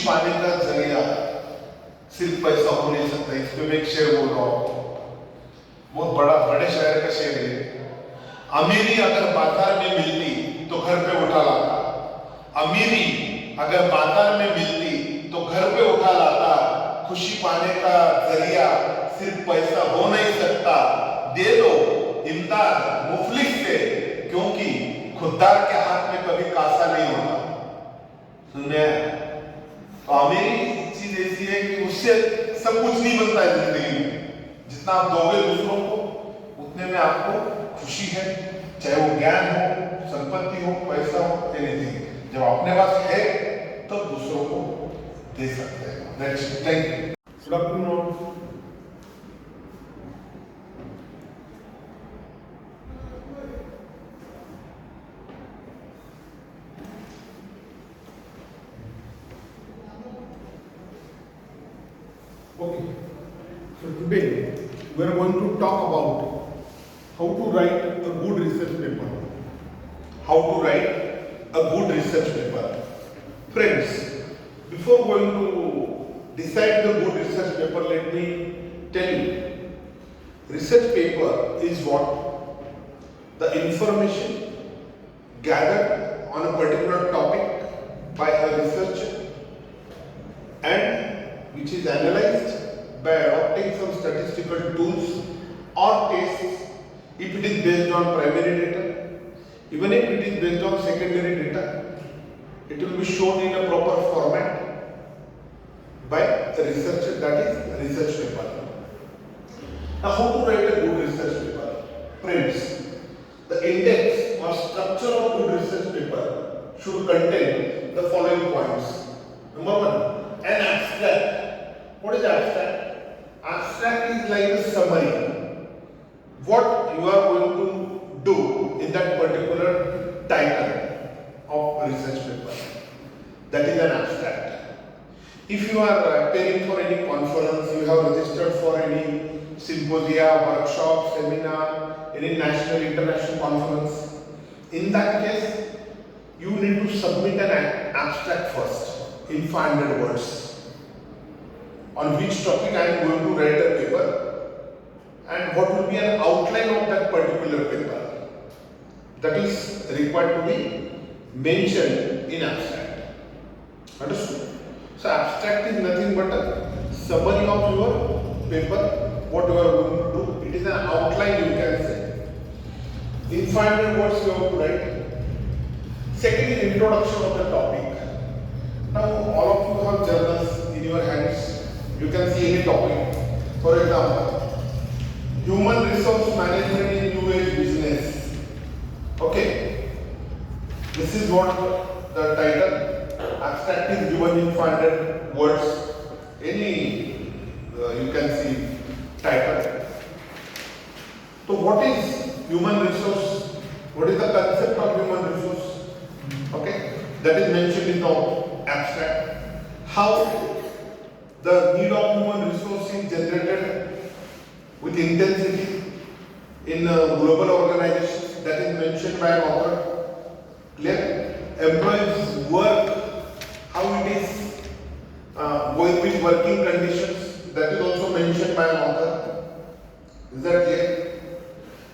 पाने का जरिया सिर्फ पैसा हो नहीं सकता। इस पे मैं एक शेर बोल रहा हूँ, बहुत बड़े शायर का शेर है। अमीरी अगर बाजार में मिलती तो घर पे उठा लाता, अमीरी अगर बाजार में मिलती तो घर पे उठा लाता। खुशी पाने का जरिया सिर्फ पैसा हो नहीं सकता, दे दो इमदाद मुफलिस से, क्योंकि खुददार के हाथ में कभी कासा नहीं होता। सुनने तो अमीरी चीज ऐसी है कि उससे सब कुछ नहीं बनता है जिंदगी में। जितना आप दोगे दूसरों को उतने में आपको खुशी है, चाहे वो ज्ञान हो, संपत्ति हो, पैसा हो, एनीथिंग। जब अपने पास है तो दूसरों को दे सकते हैं। Next, thank you. Good afternoon. Okay, so today we are going to talk about how to write a good research paper. How to write a good research paper. Friends, before going to decide the good research paper, let me tell you, research paper is what? The information gathered on a particular topic by a researcher and which is analyzed by adopting some statistical tools or tests. If it is based on primary data, even if it is based on secondary data, it will be shown in a proper format by the researcher, that is research paper. Now, how to write a good research paper? Friends, the index or structure of good research paper should contain the following points. Number one, an abstract. What is abstract? Abstract is like a summary. What you are going to do in that particular title of research paper. That is an abstract. If you are appearing for any conference, you have registered for any symposia, workshop, seminar, any national, international conference, in that case, you need to submit an abstract first in 500 words. On which topic I am going to write a paper and what will be an outline of that particular paper. That is required to be mentioned in abstract. Understood? So abstract is nothing but a summary of your paper, what you are going to do. It is an outline, you can say. In 500 words you have to write. Second is introduction of the topic. Now all of you have journals in your hands. You can see any topic. For example, human resource management in new age business. Okay. This is what the title. Abstract is given in 500 words. Any you can see title. So what is human resource? What is the concept of human resource? Okay. That is mentioned in the abstract. How the need of human resource is generated with intensity in global organizations, that is mentioned by an author. Clear? Employees work, how it is going with working conditions, that is also mentioned by an author. Is that clear?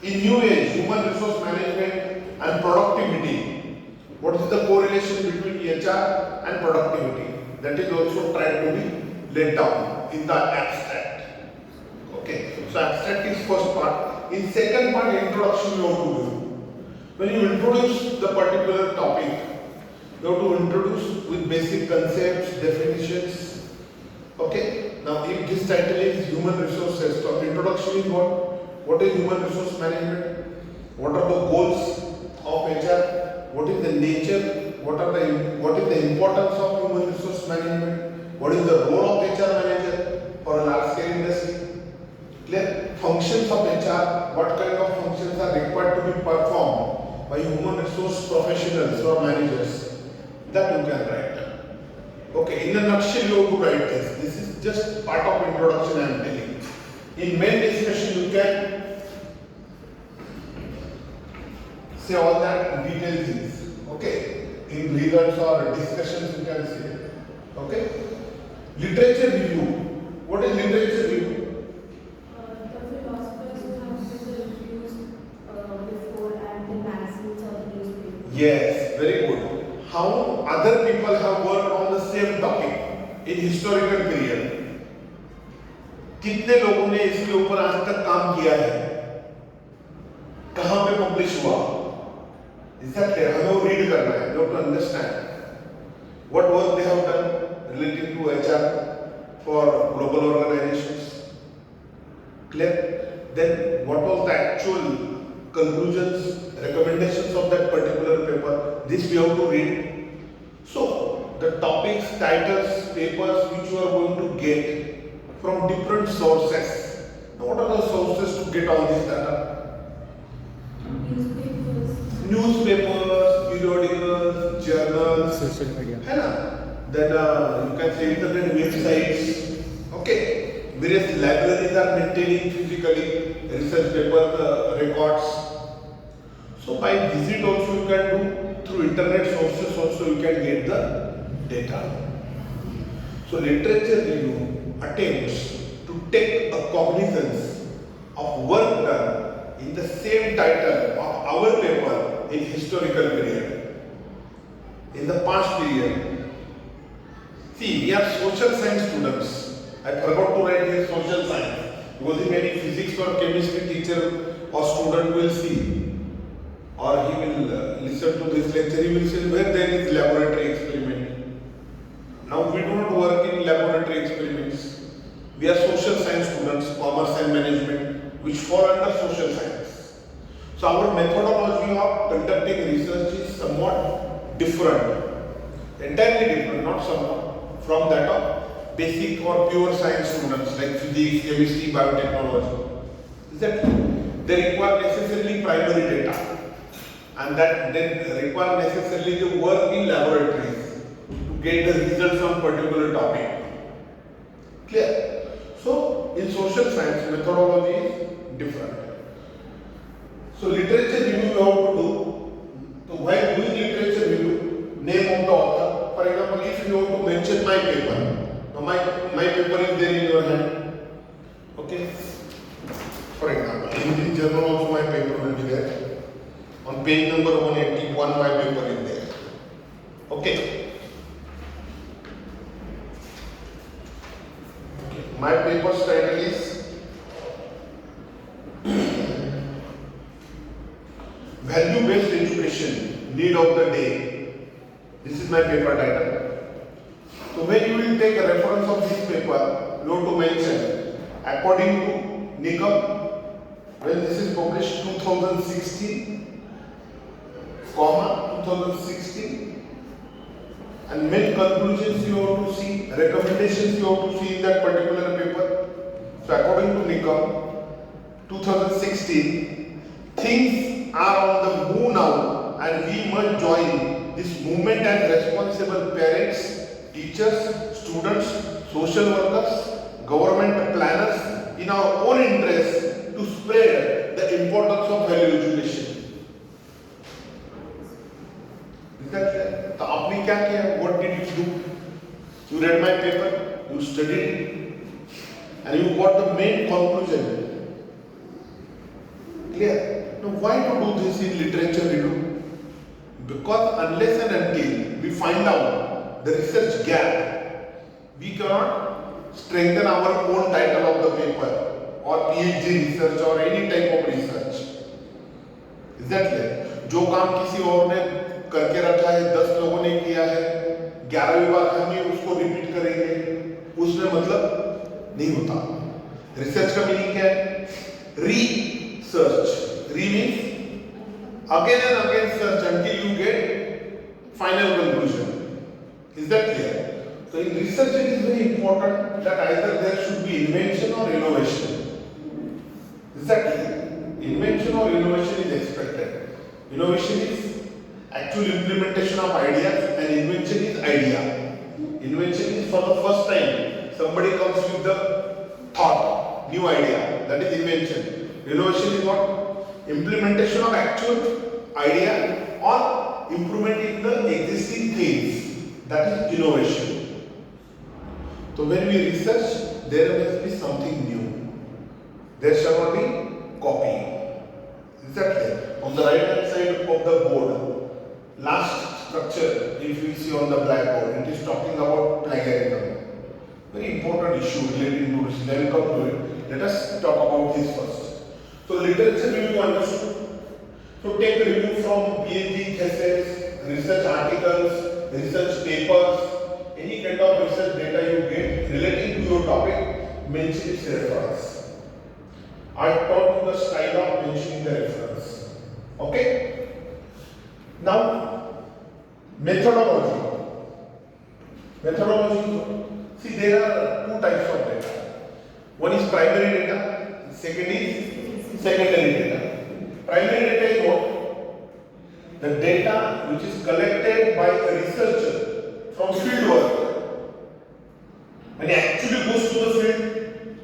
In new age, human resource management and productivity, what is the correlation between HR and productivity? That is also tried to be laid down in the abstract. Okay, so abstract is first part. In second part, introduction you have to do. When you introduce the particular topic, you have to introduce with basic concepts, definitions. Okay, now if this title is human resources, so introduction is what? What is human resource management? What are the goals of HR? What is the nature? What is the importance of human resource management? What is the role of HR manager for a large scale industry? Clear? Functions of HR, what kind of functions are required to be performed by human resource professionals or managers, that you can write. Okay, in a nutshell you have to write this. This is just part of introduction I am telling. In main discussion you can say all that detailed things. Okay, in results or discussions you can say. Okay. Literature review. What is literature review? The philosophers who have been reviews before and the magazines or the newspapers. Yes, very good. How other people have worked on the same topic in historical period. कितने लोगों ने इसके ऊपर आज तक काम किया है, कहां पे पब्लिश हुआ, इसका हमें वो रीड करना है, you have to understand what work they have done relating to HR for global organizations. Clear? Then what was the actual conclusions, recommendations of that particular paper? This we have to read. So the topics, titles, papers which you are going to get from different sources. Now what are the sources to get all this data? Newspapers, periodicals, journals, social media. है ना? Then you can say internet websites. Okay. Various libraries are maintaining physically research paper records. So by visit also you can do, through internet sources also you can get the data. So literature review attempts to take a cognizance of work done in the same title of our paper in historical period. In the past period, see, we are social science students. I forgot to write here social science because if any physics or chemistry teacher or student will see or he will listen to this lecture, he will say where there is laboratory experiment. Now we do not work in laboratory experiments. We are social science students, commerce and management, which fall under social science. So our methodology of conducting research is somewhat different, entirely different, not somewhat, from that of basic or pure science students like physics, chemistry, biotechnology. Is that they require necessarily primary data, and that then require necessarily the work in laboratories to get the results on particular topic. Clear? So in social science, methodology is different. So literature review you have to do. So while doing literature review, name of the author. For example, if you want to mention my paper, now my paper is there in your hand. Okay. For example, in the journal also my paper will be there. On page number 181, my paper is there. Okay. My paper's title is Value-Based Education, Need of the Day. This is my paper title. So when you will take a reference of this paper, you have to mention, according to Nikam, when this is published 2016, 2016, and main conclusions you have to see, recommendations you have to see in that particular paper. So according to Nikam, 2016, things are on the move now and we must join this movement as responsible parents, teachers, students, social workers, government planners in our own interest to spread the importance of value education. Is that clear? तो आपने क्या किया? What did you do? You read my paper, you studied it, and you got the main conclusion. Clear? Now why to do this in literature review? Because unless and until we find out the research gap, we cannot strengthen our own title of the paper or PhD research or any type of research. Is that clear? जो काम किसी और ने करके रखा है, 10 लोगों ने किया है, 11वीं बार हम ही उसको रिपीट करेंगे, उसमें मतलब नहीं होता. रिसर्च का मीनिंग क्या है? Research. Re means again and again search until you get final conclusion. Is that clear? So in research it is very important that either there should be invention or innovation. Is that clear? Invention or innovation is expected. Innovation is actual implementation of ideas and invention is idea. Invention is for the first time somebody comes with the thought, new idea, that is invention. Innovation is what? Implementation of actual idea or improvement in the existing things, that is innovation. So when we research, there must be something new. There shall not be copying. Is that clear? On the right hand side of the board, last structure, if you see on the blackboard, it is talking about plagiarism. Very important issue relating to this. Then come to it. Let us talk about this first. So literature review understood. So take a review from PhD thesis, research articles, research papers, any kind of research data you get relating to your topic, mention its reference. I taught you the style of mentioning the reference. Okay? Now, methodology. Methodology. See, there are two types of data. One is primary data, second is secondary data. Primary data is what? The data which is collected by a researcher from field work. When he actually goes to the field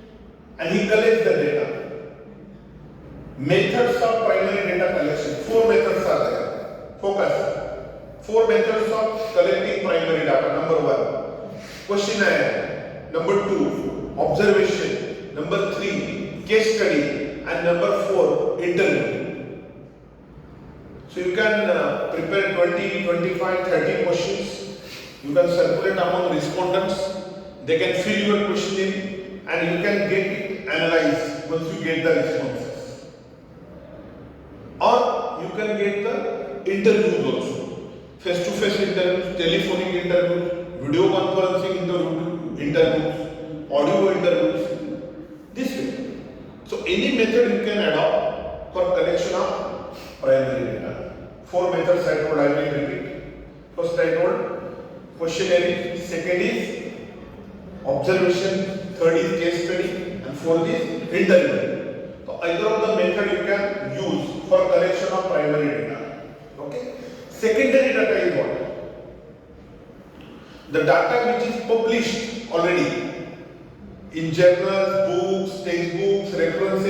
and he collects the data. Methods of primary data collection. 4 methods are there. Focus. 4 methods of collecting primary data. Number 1, questionnaire. Number 2, observation. Number 3, case study. And number 4, interview. So you can prepare 20, 25, 30 questions. You can circulate among respondents. They can fill your question in and you can get it analyzed once you get the responses. Or you can get the interviews also. Face-to-face interviews, telephonic interviews, video conferencing interviews, audio interviews. This way. So any method you can adopt for collection of primary data. 4 methods I told, I will repeat. First I told questionnaire, second is observation, third is case study, and fourth is interview. So either of the method you can use for collection of primary data. Okay. Secondary data is what? The data which is published already in journals, books, textbooks, reference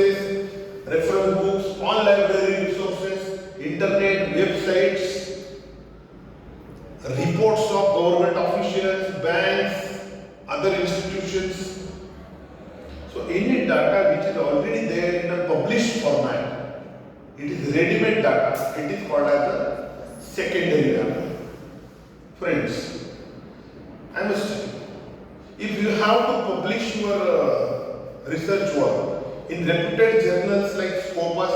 books, all library resources, internet, websites, reports of government officials, banks, other institutions. So any data which is already there in a published format, it is ready-made data, it is called as a secondary data. Friends, I must tell you, if you have to publish your research work in reputed journals like Scopus,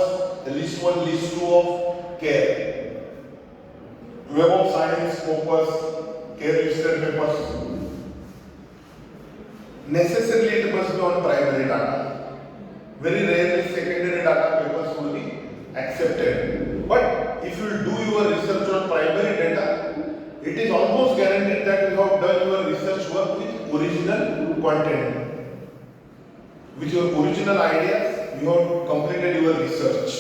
list 1, list 2 of CARE, Web of Science, Scopus, CARE listed papers, necessarily it must be on primary data. Very rarely secondary data papers will be accepted. But if you do your research on primary data, it is almost guaranteed that you have done your research work with original content. With your original ideas, you have completed your research.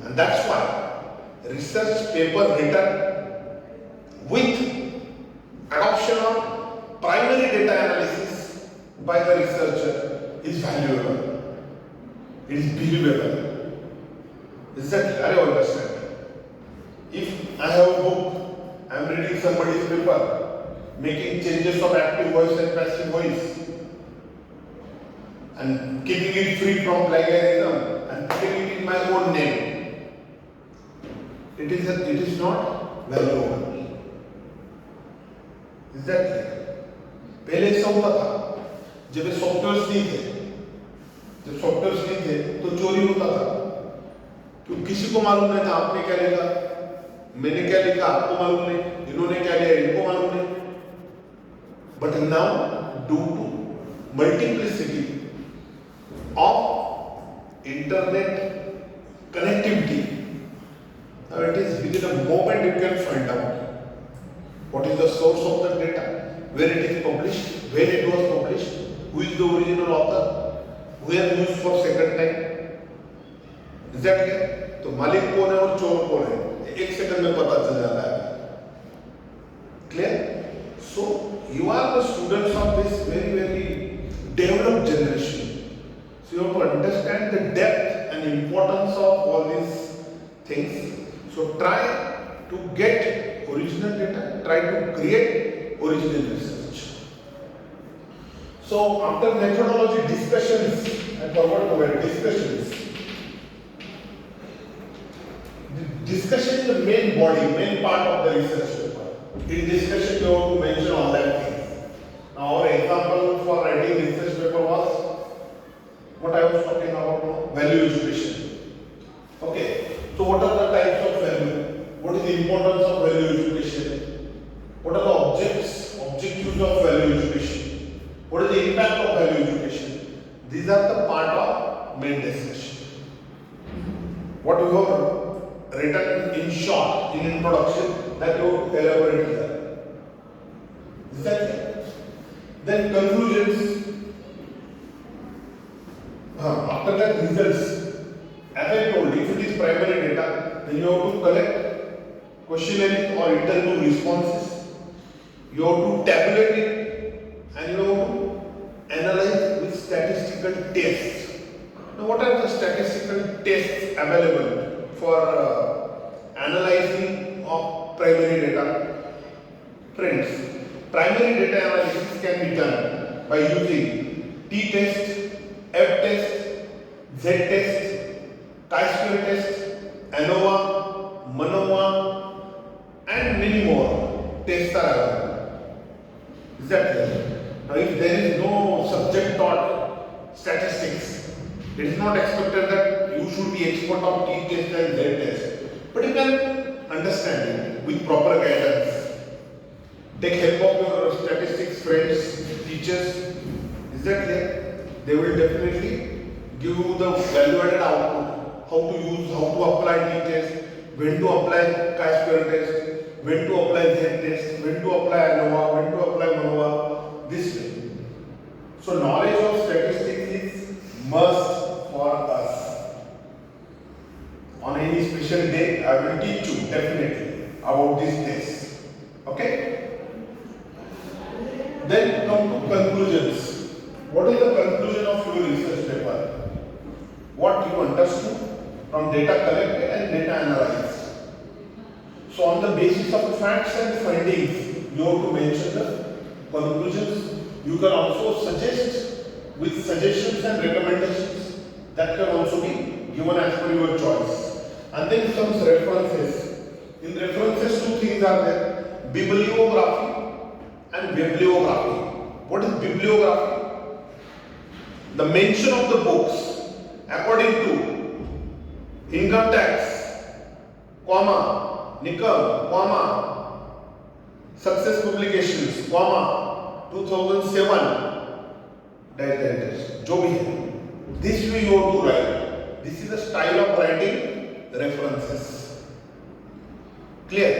And that's why research paper written with adoption of primary data analysis by the researcher is valuable. It is believable. Is that clear? I understand. If I have a book, I am reading somebody's paper, making changes of active voice and passive voice, and keeping it free from plagiarism and putting it in my own name, it is not valuable. Is that clear? पहले ऐसा होता था, जब ये softwares नहीं थे, तो चोरी होता था, क्योंकि किसी को मालूम नहीं था आपने क्या लिखा, मैंने क्या लिखा आपको मालूम नहीं, इन्होंने क्या लिया इनको मालूम नहीं. But now, due to multiplicity of internet connectivity, now it is within a moment you can find out what is the source of the data, where it is published, when it was published, who is the original author, who has used for second time. Is that clear? तो मालिक कौन है और चोर कौन है, एक second में पता चल जाता है. Clear? So you are the students of this very developed generation. So you have to understand the depth and importance of all these things. So try to get original data, try to create original research. So after methodology discussions, I forgot to write discussions. Discussion is the main body, main part of the research paper. In discussion, you have to mention all that things. Now, our example for writing research paper was what I was talking about now, value education. Okay, so what are the types of value? What is the importance of value education? What are the objectives of value education? What is the impact of value education? These are the part of main discussion. What you have written in short, in introduction, that you elaborate here. Is that it? Then conclusions. After that, results. As I told, if it is primary data, then you have to collect questionnaire or interview responses. You have to tabulate it and you have to analyze with statistical tests. Now, what are the statistical tests available for analyzing of primary data? Friends, primary data analysis can be done by using t-test, f-test, z-test, chi-square test, ANOVA, MANOVA, and many more tests are available. Is that clear? Now, if there is no subject taught statistics, it is not expected that you should be expert of t-test and z-test, but you can understand it with proper guidance. Take help of your statistics friends, teachers. Is that clear? They will definitely give you the value-added output, how to use, how to apply t-test, when to apply chi-square test, when to apply z-test, when to apply ANOVA, when to apply MANOVA, this way. So knowledge of statistics is must for us. On any special day, I will teach you definitely about this test. Okay? Then come to conclusions. What is the conclusion of your research paper? What you understood from data collected and data analyzed. So on the basis of facts and findings, you have to mention the conclusions. You can also suggest with suggestions and recommendations that can also be given as per your choice. And then comes references. In references, two things are there: bibliography and bibliography. What is bibliography? The mention of the books according to income tax, comma, Nikam, comma, success publications, comma, 2007, dash, जो भी है. This way you have to write. This is the style of writing references. Clear?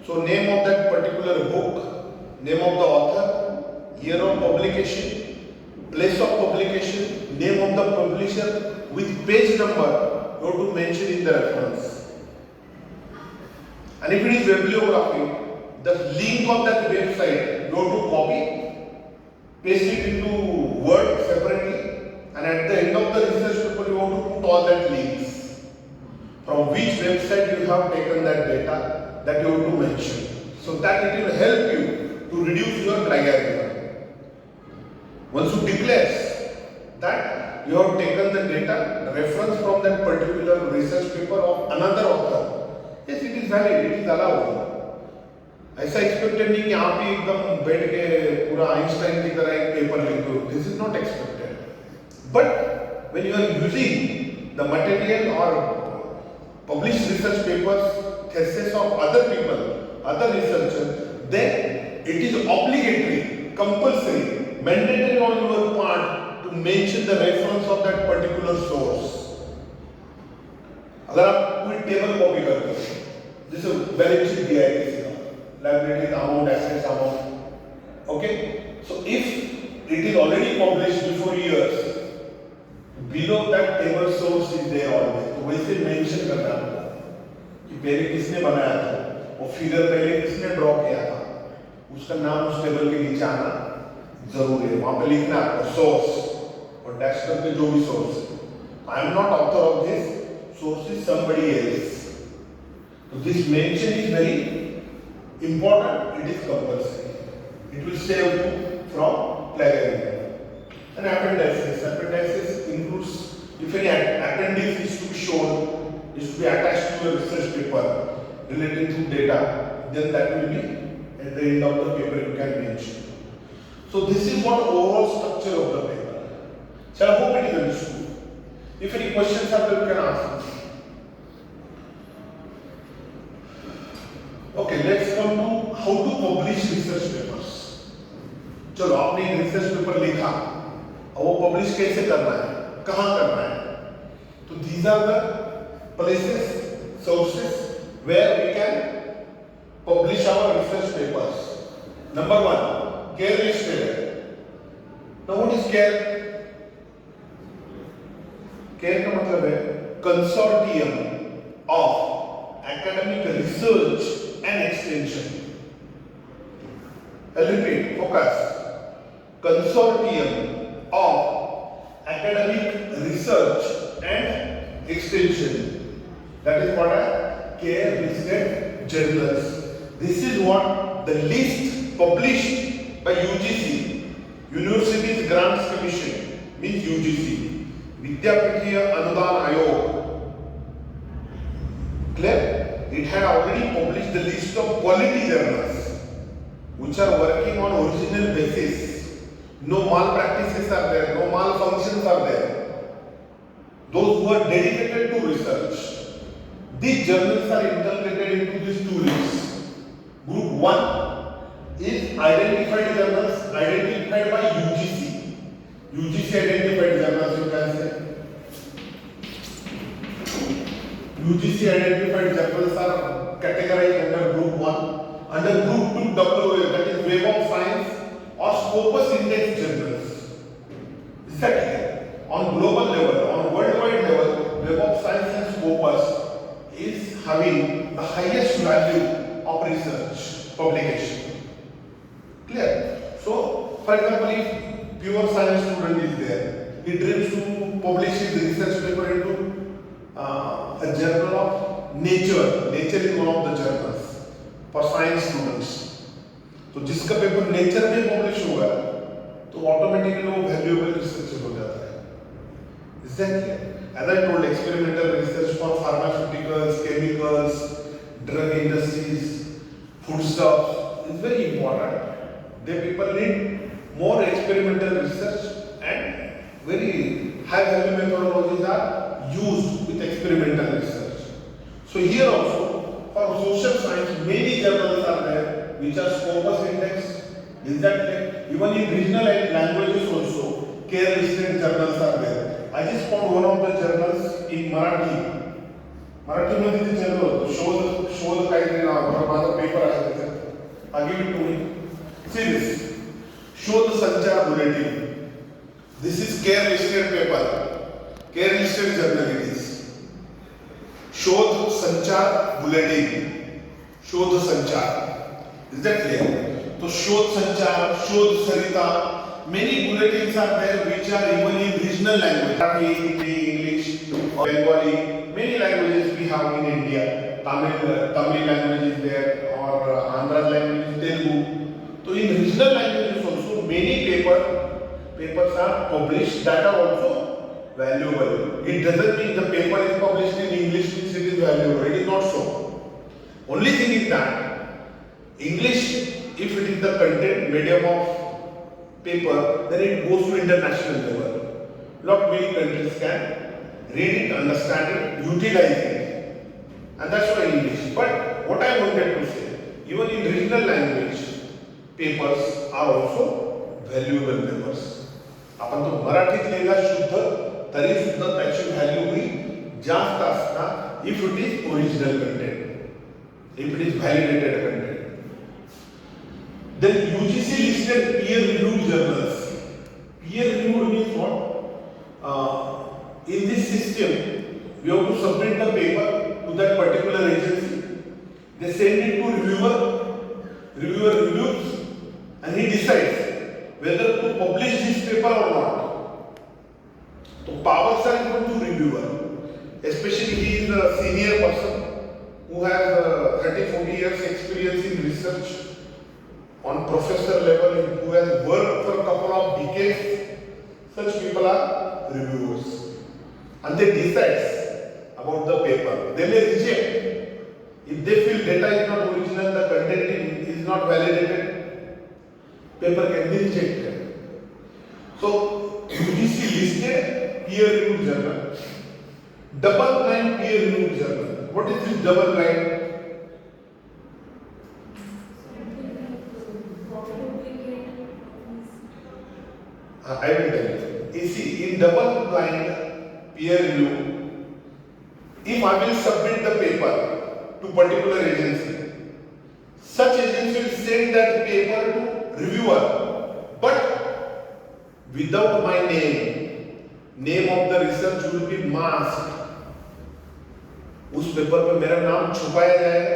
So name of that particular book, name of the author, year of publication, place of publication, name of the publisher with page number you have to mention in the reference. And if it is bibliography, the link of that website you have to copy, paste it into Word separately, and at the end of the research paper you have to put all that links. From which website you have taken that data that you have to mention. So that it will help you to reduce your dry error. Once you declare that you have taken the data reference from that particular research paper of another author, yes, it is valid, it is allowed. ऐसा expected नहीं कि आप ही एकदम बैठ के पूरा Einstein की तरह एक पेपर लिख दो. This is not expected. But when you are using the material or published research papers, thesis of other people, other researchers, then it is obligatory, compulsory, mandatory on your part to mention the reference of that particular source. अगर आप कोई table copy करते हो, जैसे balance sheet दिया है किसी का, liabilities amount, assets amount, okay? So if it is already published before years, below that table source is there always. तो वैसे मेंशन करना होगा कि पहले किसने बनाया था, और फिगर पहले किसने ड्रॉ किया था, उसका नाम उस टेबल के नीचे आना जरूर है. वहां पे लिखना आपका सोर्स और डैश करके जो भी source. I am not author of this, source is somebody else. So this mention is very important. It is compulsory. It will save you from plagiarism. And appendices. Appendices includes if any appendix is to be shown, is to be attached to a research paper relating to data, then that will be at the end of the paper you can mention. So this is what overall structure of the paper. So I hope it is understood. If any questions are there, you can ask. Okay, let's come to how to publish research papers. चलो आपने एक research paper लिखा, अब वो publish कैसे करना है, कहाँ करना है? तो these are the places, sources where we can publish our research papers. Number one, care listed. Now what is care? Care का मतलब है consortium of academic research and extension. I'll repeat, focus. Consortium of academic research and extension. That is what are care listed journals. This is what the list published by UGC, Universities Grants Commission, means UGC, Vidyapitiya Anudan Ayog. Clear? It had already published the list of quality journals which are working on original basis. No malpractices are there, no malfunctions are there. Those who are dedicated to research. These journals are integrated into these two lists. Group 1 is identified journals identified by UGC. UGC identified journals, you can say. UGC identified journals are categorized under Group 1. Under Group 2, WA, that is Web of Science or Scopus Index journals. Is that clear? On global level, on worldwide level, Web of Science and Scopus is having the highest value of research publication. Clear? So, for example, if pure science student is there, he dreams to publish his research paper into a journal of Nature. Nature is one of the journals for science students. तो जिसका paper nature में publish हुआ तो automatically वो valuable research हो जाता है. Exactly. As I told, experimental research for pharmaceuticals, chemicals, drug industries, foodstuffs is very important. The people need more experimental research and very high value methodologies are used with experimental research. So here also for social science many journals are there which are Scopus Index. Is that clear? Even in regional languages also care listed journals are there. I just found one of the journals in Marathi. Marathi मध्ये ते journal शोध काहीतरी नाव माझा paper आहे त्याच्यात. I give it to me. See this. शोध संचार bulletin. This is care listed paper. Care listed journal it is. शोध संचार bulletin. शोध संचार. Is that clear? So शोध संचार, शोध सरिता, many bulletins are there which are even in regional language. Hindi, English, or Bengali, many languages we have in India. Tamil language is there, or Andhra language, Telugu. So in regional languages also many papers are published that are also valuable. It doesn't mean the paper is published in English means it is valuable. It is not so. Only thing is that English, if it is the content medium of paper, then it goes to international level. Not many countries can read it, understand it, utilize it. And that's why English. But what I wanted to say, even in regional language, papers are also valuable papers. आपण तो मराठीत लिहिला शुद्ध तरी सुद्धा त्याची value ही जास्त असणार if it is original content, if it is validated content. Then UGC listed peer-reviewed journals. Peer-reviewed means what? In this system, we have to submit the paper to that particular agency. They send it to reviewer. Reviewer reviews, and he decides whether to publish this paper or not. So powers are given to reviewer. Especially he is a senior person who has 30-40 years experience in research. On professor level, who has worked for a couple of decades, people are reviewers, and they decide about the paper. They may reject if they feel data is not original, the content is not validated. Paper can be rejected. So UGC listed peer-reviewed journal, double-blind peer-reviewed journal. What is this double-blind? I will tell you. You see, in double blind peer review, if I will submit the paper to particular agency, such agency will send that paper to reviewer, but without my name of the research will be masked. उस paper पे मेरा नाम छुपाया जाएगा,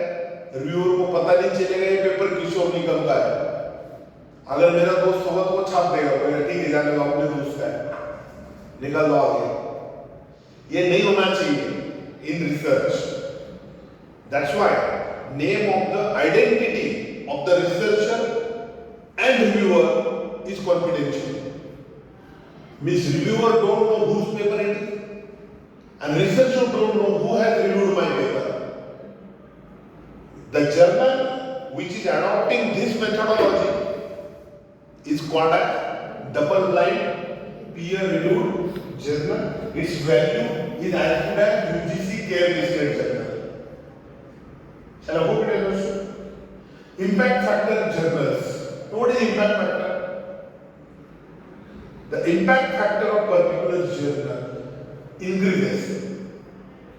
reviewer को पता नहीं चलेगा ये पेपर किशोर निकम का है। अगर मेरा दोस्त होगा तो वो छाप देगा, बोलेगा ठीक है जाने दो, अपने दोस्त का है, निकल लो आगे। ये नहीं होना चाहिए in research. That's why name of the identity of the researcher and reviewer is confidential. Means reviewer don't know whose paper it is and researcher don't know who has reviewed my paper. The journal which is adopting this methodology is called a double-blind peer-reviewed journal. Its value is as good as UGC care-listed journal. Shall I hope it understood? Impact factor journals. What is impact factor? The impact factor of particular journal increases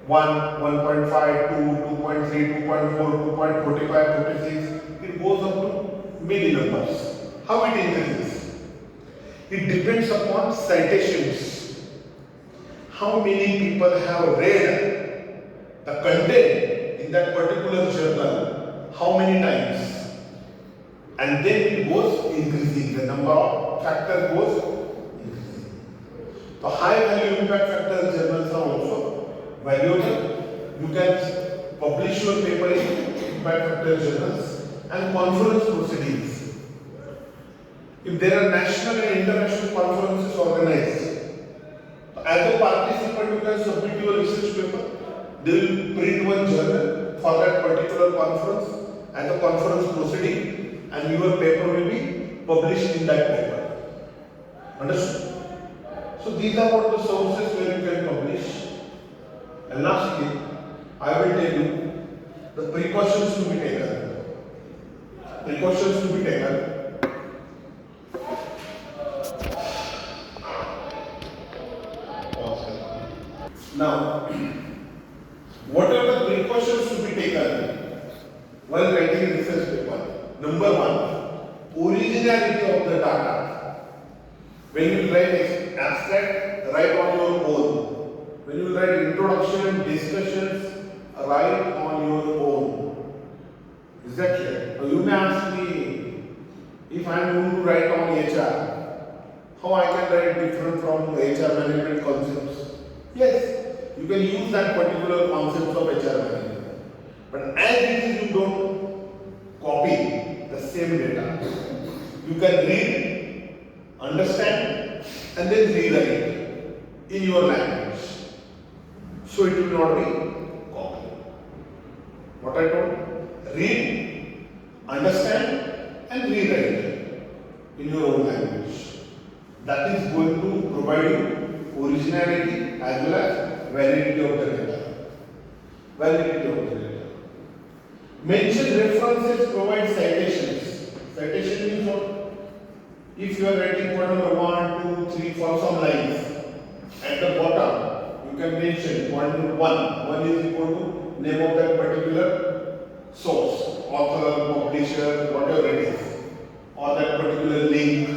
1, 1.5, 2, 2.3, 2.4, 2.45, 46. It goes up to many numbers. How it increases? It depends upon citations. How many people have read the content in that particular journal, how many times? And then it goes increasing. The number of factors goes increasing. The high value impact factor journals are also valuable. You can publish your paper in impact factor journals and conference proceedings. If there are national and international conferences organized, as a participant you can submit your research paper. They will print one journal for that particular conference as a conference proceeding, and your paper will be published in that paper. Understood? So these are what the sources where you can publish. And lastly, I will tell you the precautions to be taken. Precautions to be taken. Now, what are the precautions to be taken while writing a research paper? Number one, originality of the data. When you write abstract, write on your own. When you write introduction, discussions, write on your own. Is that clear? Now you may ask me, if I am going to write on HR, how I can write different from HR management concepts? Yes. You can use that particular concept of HR management. But as it is, you don't copy the same data. You can read, understand, and then rewrite in your language. So it will not be copied. What I told? Read, understand, and rewrite in your own language. That is going to provide you originality as well as validity of the data. Validity of the data. Mention references, provide citations. Citation means what? If you are writing point number 1, 2, 3 for some lines, at the bottom you can mention point number 1. 1 is equal to name of that particular source, author, publisher, whatever it is, or that particular link.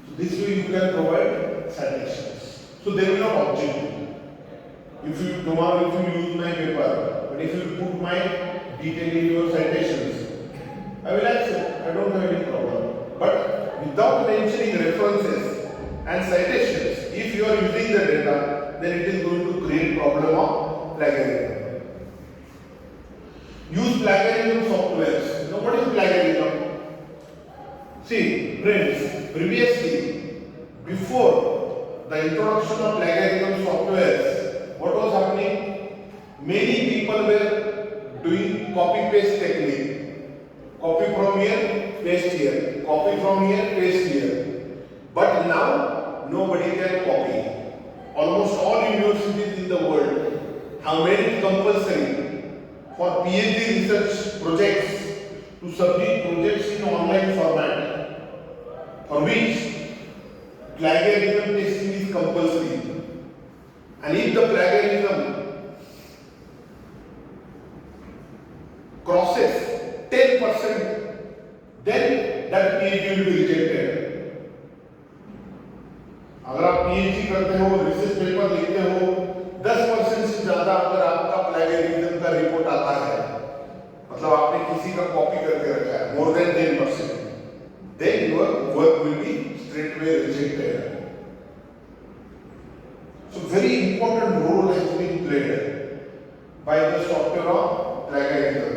So this way you can provide citations. So they will not object you. If you tomorrow if you use my paper, but if you put my detail in your citations, I will accept. I don't have any problem. But without mentioning references and citations, if you are using the data, then it is going to create problem of plagiarism. Use plagiarism softwares. You know what is plagiarism? See, friends, previously, before the introduction of plagiarism softwares, what was happening? Many people were doing copy paste technique. Copy from here, paste here. Copy from here, paste here. But now nobody can copy. Almost all universities in the world have made it compulsory for PhD research projects to submit projects in online format, for which plagiarism testing is compulsory. And if the plagiarism crosses 10%, then that PhD will be rejected. अगर आप PhD करते हो, research paper लिखते हो, 10% से ज्यादा अगर आपका प्लेगरिज्म का रिपोर्ट आता है, मतलब आपने किसी का कॉपी करके रखा है, more than 10%, then your work will be straightway rejected. So very important role has been played by the software of plagiarism.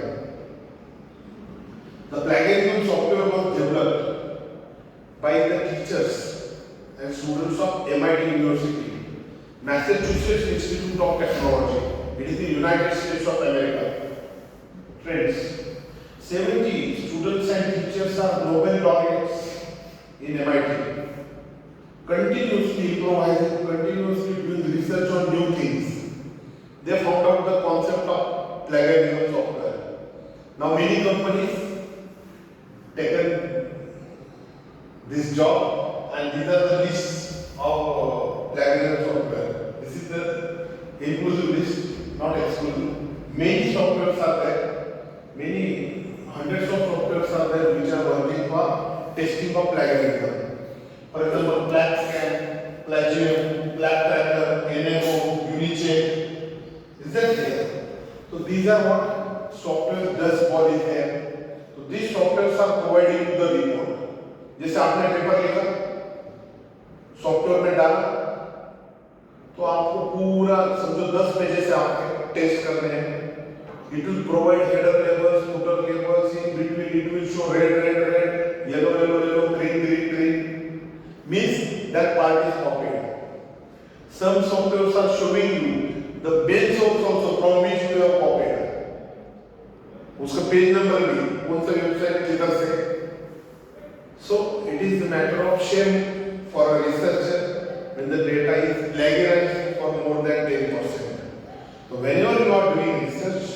The plagiarism software was developed by the teachers and students of MIT University, Massachusetts Institute of Technology. It is the United States of America. Friends, 70 students and teachers are Nobel laureates in MIT, continuously improvising, continuously doing research on new things. They found out the concept of plagiarism software. Now many companies taken this job, and these are the lists of plagiarism software. This is the inclusive list, not exclusive. Many softwares are there, many hundreds of softwares are there which are working for testing of plagiarism. For example, PlagScan, Plagium, PlagTracker, NMO, Unicheck. Is that clear? So these are what software does for this end. So these softwares are providing you the report. जैसे आपने paper लिखा, software में डाला, तो आपको पूरा समझो 10 pages से आपके टेस्ट करने हैं. It will provide header labels, footer labels, in between it will show red, red, red, yellow, yellow, yellow, green, green, green. Means that part is copied. Some softwares are showing you the base source also from which you have copied. उसका page number भी कौन सा website किधर से. So it is a matter of shame for a researcher when the data is plagiarized for more than 10%. So whenever you are doing research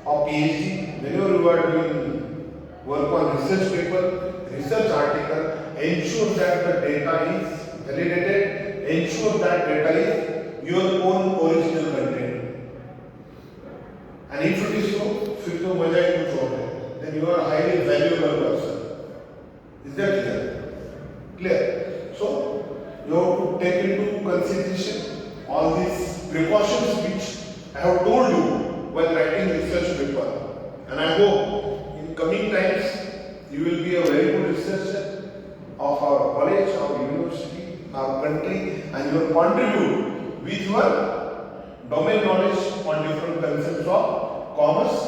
or PhD, whenever you are doing work on research paper, research article, ensure that the data is validated, ensure that data is your own original content. And if it is so, फिर तो मजा ही कुछ और है. Then you are a highly valuable person. Is that clear? Clear. So you have to take into consideration all these precautions which I have told you while writing research paper. And I hope in coming times you will be a very good researcher of our college, our university, our country, and you will contribute with your domain knowledge on different concepts of commerce